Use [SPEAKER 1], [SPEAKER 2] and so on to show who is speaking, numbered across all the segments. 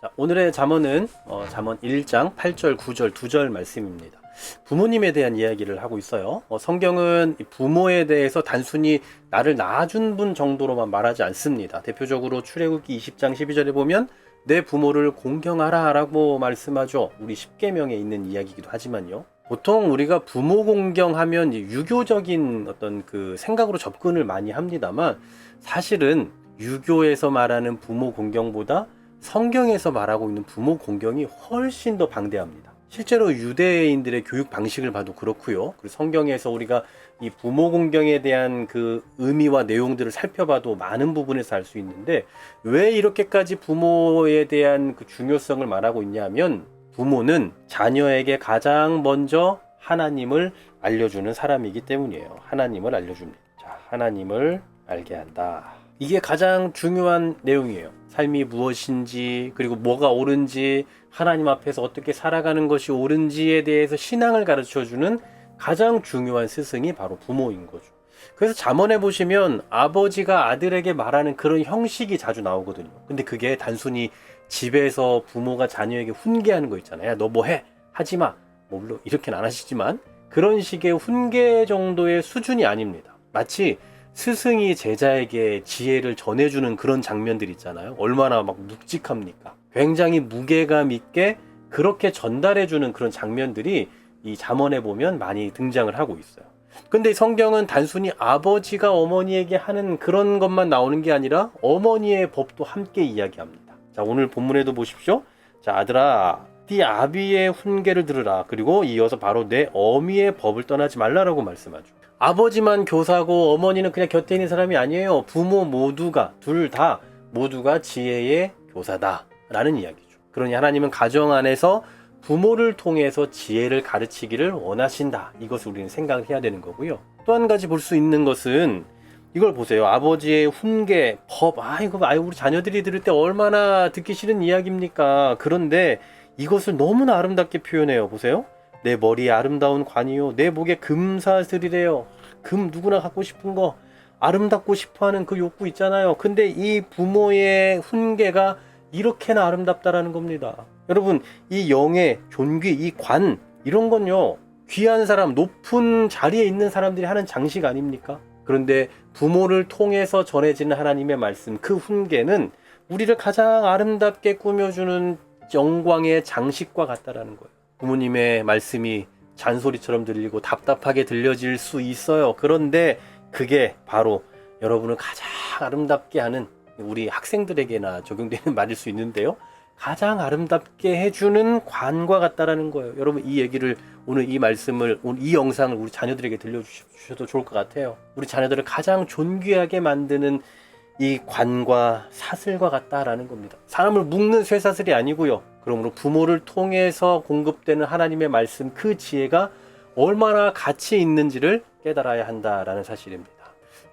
[SPEAKER 1] 자, 오늘의 잠언은 잠언 1장 8절, 9절, 2절 말씀입니다. 부모님에 대한 이야기를 하고 있어요. 성경은 부모에 대해서 단순히 나를 낳아준 분 정도로만 말하지 않습니다. 대표적으로 출애굽기 20장 12절에 보면 내 부모를 공경하라 라고 말씀하죠. 우리 십계명에 있는 이야기이기도 하지만요. 보통 우리가 부모 공경하면 유교적인 어떤 그 생각으로 접근을 많이 합니다만, 사실은 유교에서 말하는 부모 공경보다 성경에서 말하고 있는 부모 공경이 훨씬 더 방대합니다. 실제로 유대인들의 교육 방식을 봐도 그렇고요. 그리고 성경에서 우리가 이 부모 공경에 대한 그 의미와 내용들을 살펴봐도 많은 부분에서 알 수 있는데, 왜 이렇게까지 부모에 대한 그 중요성을 말하고 있냐면, 부모는 자녀에게 가장 먼저 하나님을 알려주는 사람이기 때문이에요. 하나님을 알려줍니다. 자, 하나님을 알게 한다. 이게 가장 중요한 내용이에요. 삶이 무엇인지, 그리고 뭐가 옳은지, 하나님 앞에서 어떻게 살아가는 것이 옳은지에 대해서 신앙을 가르쳐주는 가장 중요한 스승이 바로 부모인 거죠. 그래서 잠언에 보시면 아버지가 아들에게 말하는 그런 형식이 자주 나오거든요. 근데 그게 단순히 집에서 부모가 자녀에게 훈계하는 거 있잖아요. 너 뭐 해? 하지 마. 뭐 물론 이렇게는 안 하시지만 그런 식의 훈계 정도의 수준이 아닙니다. 마치 스승이 제자에게 지혜를 전해주는 그런 장면들 있잖아요. 얼마나 막 묵직합니까? 굉장히 무게감 있게 그렇게 전달해주는 그런 장면들이 이 잠언에 보면 많이 등장을 하고 있어요. 근데 성경은 단순히 아버지가 어머니에게 하는 그런 것만 나오는 게 아니라 어머니의 법도 함께 이야기합니다. 자, 오늘 본문에도 보십시오. 자, 아들아, 네 아비의 훈계를 들으라. 그리고 이어서 바로 내 어미의 법을 떠나지 말라라고 말씀하죠. 아버지만 교사고 어머니는 그냥 곁에 있는 사람이 아니에요. 부모 모두가, 둘 다 모두가 지혜의 교사다 라는 이야기죠. 그러니 하나님은 가정 안에서 부모를 통해서 지혜를 가르치기를 원하신다. 이것을 우리는 생각을 해야 되는 거고요. 또 한 가지 볼 수 있는 것은 이걸 보세요. 아버지의 훈계, 법, 이거 우리 자녀들이 들을 때 얼마나 듣기 싫은 이야기입니까? 그런데 이것을 너무나 아름답게 표현해요. 보세요. 내 머리에 아름다운 관이요, 내 목에 금사슬이래요. 금 누구나 갖고 싶은 거, 아름답고 싶어하는 그 욕구 있잖아요. 근데 이 부모의 훈계가 이렇게나 아름답다라는 겁니다. 여러분, 이 영의 존귀, 이 관, 이런 건요, 귀한 사람, 높은 자리에 있는 사람들이 하는 장식 아닙니까? 그런데 부모를 통해서 전해지는 하나님의 말씀, 그 훈계는 우리를 가장 아름답게 꾸며주는 영광의 장식과 같다라는 거예요. 부모님의 말씀이 잔소리처럼 들리고 답답하게 들려질 수 있어요. 그런데 그게 바로 여러분을 가장 아름답게 하는, 우리 학생들에게나 적용되는 말일 수 있는데요, 가장 아름답게 해주는 관과 같다라는 거예요. 여러분, 이 얘기를, 오늘 이 말씀을, 오늘 이 영상을 우리 자녀들에게 들려주셔도 좋을 것 같아요. 우리 자녀들을 가장 존귀하게 만드는 이 관과 사슬과 같다라는 겁니다. 사람을 묶는 쇠사슬이 아니고요. 그러므로 부모를 통해서 공급되는 하나님의 말씀, 그 지혜가 얼마나 가치 있는지를 깨달아야 한다라는 사실입니다.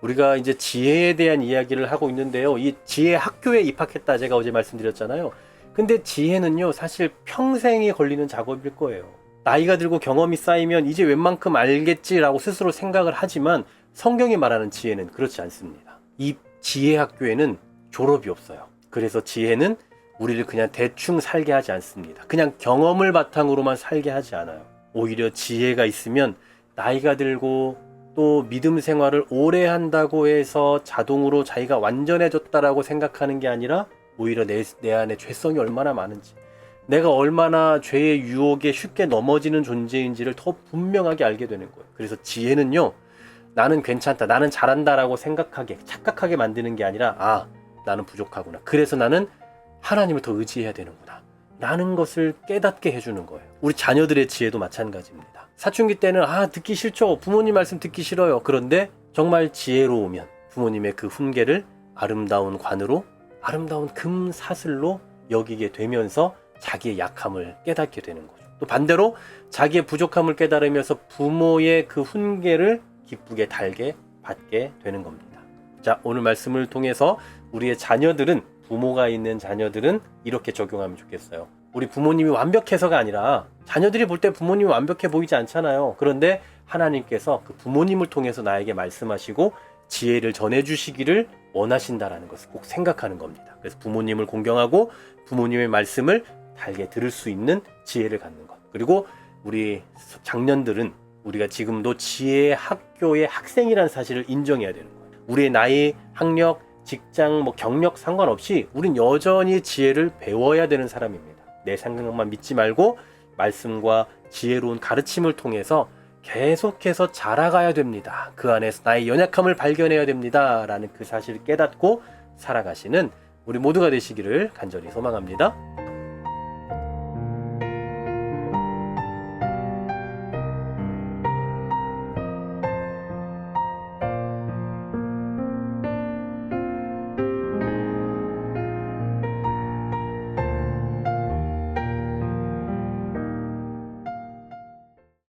[SPEAKER 1] 우리가 이제 지혜에 대한 이야기를 하고 있는데요. 이 지혜 학교에 입학했다 제가 어제 말씀드렸잖아요. 근데 지혜는요, 사실 평생이 걸리는 작업일 거예요. 나이가 들고 경험이 쌓이면 이제 웬만큼 알겠지라고 스스로 생각을 하지만, 성경이 말하는 지혜는 그렇지 않습니다. 이 지혜 학교에는 졸업이 없어요. 그래서 지혜는 우리를 그냥 대충 살게 하지 않습니다. 그냥 경험을 바탕으로만 살게 하지 않아요. 오히려 지혜가 있으면 나이가 들고 또 믿음 생활을 오래 한다고 해서 자동으로 자기가 완전해졌다라고 생각하는 게 아니라, 오히려 내 안에 죄성이 얼마나 많은지, 내가 얼마나 죄의 유혹에 쉽게 넘어지는 존재인지를 더 분명하게 알게 되는 거예요. 그래서 지혜는요, 나는 괜찮다, 나는 잘한다라고 생각하게, 착각하게 만드는 게 아니라, 나는 부족하구나, 그래서 나는 하나님을 더 의지해야 되는구나 라는 것을 깨닫게 해주는 거예요. 우리 자녀들의 지혜도 마찬가지입니다. 사춘기 때는 듣기 싫죠. 부모님 말씀 듣기 싫어요. 그런데 정말 지혜로우면 부모님의 그 훈계를 아름다운 관으로, 아름다운 금 사슬로 여기게 되면서 자기의 약함을 깨닫게 되는 거죠. 또 반대로 자기의 부족함을 깨달으면서 부모의 그 훈계를 기쁘게 달게 받게 되는 겁니다. 자, 오늘 말씀을 통해서 우리의 자녀들은, 부모가 있는 자녀들은 이렇게 적용하면 좋겠어요. 우리 부모님이 완벽해서가 아니라, 자녀들이 볼 때 부모님이 완벽해 보이지 않잖아요. 그런데 하나님께서 그 부모님을 통해서 나에게 말씀하시고 지혜를 전해주시기를 원하신다라는 것을 꼭 생각하는 겁니다. 그래서 부모님을 공경하고 부모님의 말씀을 달게 들을 수 있는 지혜를 갖는 것. 그리고 우리 장년들은 우리가 지금도 지혜의 학교의 학생이라는 사실을 인정해야 되는 거예요. 우리의 나이, 학력, 직장, 경력 상관없이 우린 여전히 지혜를 배워야 되는 사람입니다. 내 생각만 믿지 말고 말씀과 지혜로운 가르침을 통해서 계속해서 자라가야 됩니다. 그 안에서 나의 연약함을 발견해야 됩니다. 라는 그 사실을 깨닫고 살아가시는 우리 모두가 되시기를 간절히 소망합니다.